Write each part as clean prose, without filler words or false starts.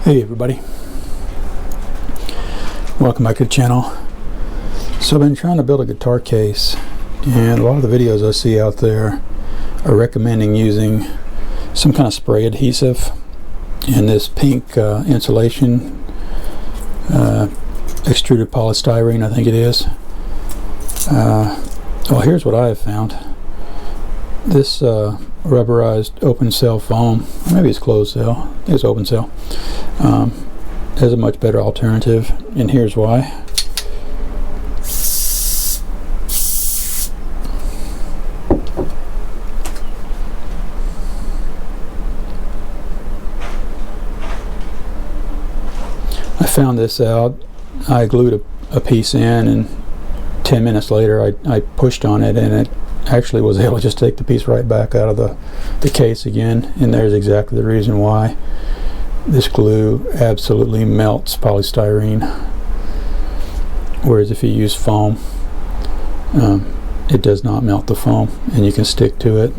Hey everybody, welcome back to the channel. So I've been trying to build a guitar case, and a lot of the videos I see out there are recommending using some kind of spray adhesive in this pink insulation extruded polystyrene, I think it is. Well, here's what I have found. This rubberized open cell foam, maybe it's closed cell, I think it's open cell, is a much better alternative, and here's why. I found this out. I glued a piece in, and 10 minutes later I pushed on it, and it actually was able to just take the piece right back out of the case again, and there's exactly the reason why. This glue absolutely melts polystyrene, whereas if you use foam, it does not melt the foam and you can stick to it.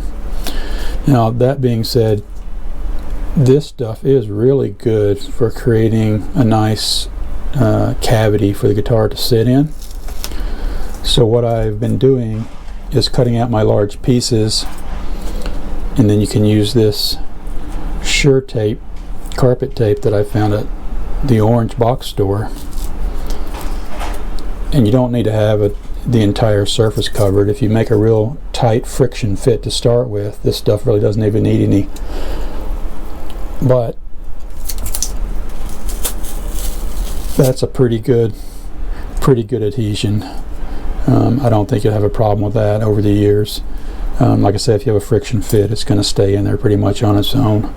Now, that being said, this stuff is really good for creating a nice cavity for the guitar to sit in. So what I've been doing is cutting out my large pieces, and then you can use this Sure tape, carpet tape that I found at the orange box store, and you don't need to have the entire surface covered. If you make a real tight friction fit to start with, this stuff really doesn't even need any. But that's a pretty good adhesion. I don't think you'll have a problem with that over the years. Like I said, if you have a friction fit, it's going to stay in there pretty much on its own.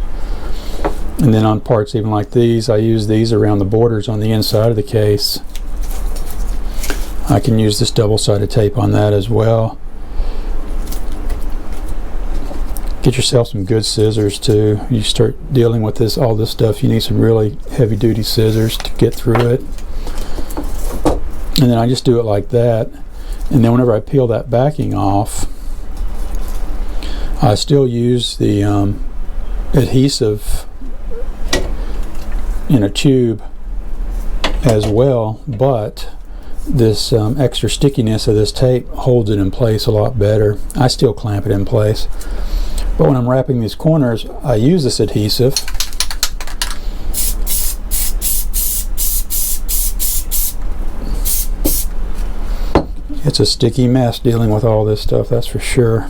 And then on parts even like these, I use these around the borders on the inside of the case. I can use this double-sided tape on that as well. Get yourself some good scissors too. You start dealing with all this stuff, you need some really heavy-duty scissors to get through it. And then I just do it like that. And then whenever I peel that backing off, I still use the adhesive in a tube as well, but this extra stickiness of this tape holds it in place a lot better. I still clamp it in place, but when I'm wrapping these corners, I use this adhesive. It's a sticky mess dealing with all this stuff, that's for sure.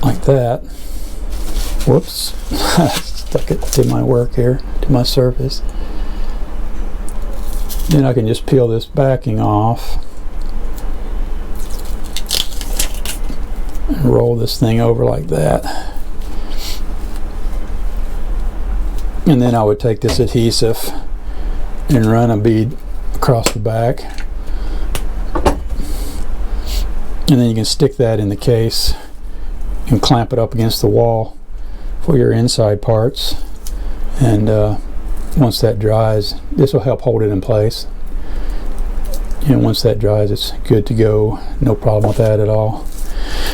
Like that. Whoops. Stuck it to my work here, to my surface. Then I can just peel this backing off and roll this thing over like that. And then I would take this adhesive and run a bead across the back, and then you can stick that in the case and clamp it up against the wall for your inside parts. And once that dries, this will help hold it in place, and once that dries, it's good to go. No problem with that at all.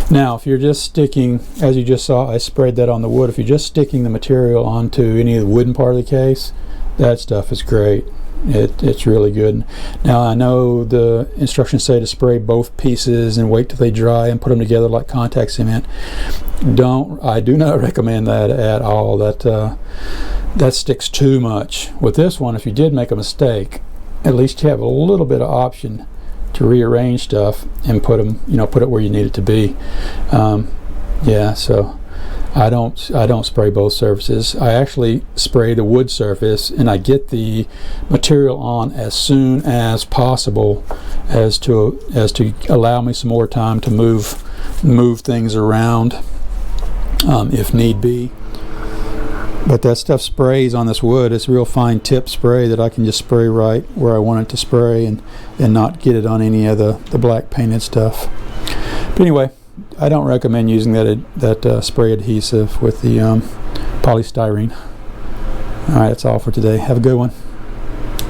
Now, if you're just sticking, as you just saw, I sprayed that on the wood. If you're just sticking the material onto any of the wooden part of the case, that stuff is great. It's really good. Now, I know the instructions say to spray both pieces and wait till they dry and put them together like contact cement. I do not recommend that at all. That sticks too much. With this one, if you did make a mistake, at least you have a little bit of option to rearrange stuff and put it where you need it to be. Yeah, so I don't spray both surfaces. I actually spray the wood surface, and I get the material on as soon as possible, as to allow me some more time to move things around if need be. But that stuff sprays on this wood. It's a real fine tip spray that I can just spray right where I want it to spray, and not get it on any of the black painted stuff. But anyway, I don't recommend using that spray adhesive with the polystyrene. Alright, that's all for today. Have a good one.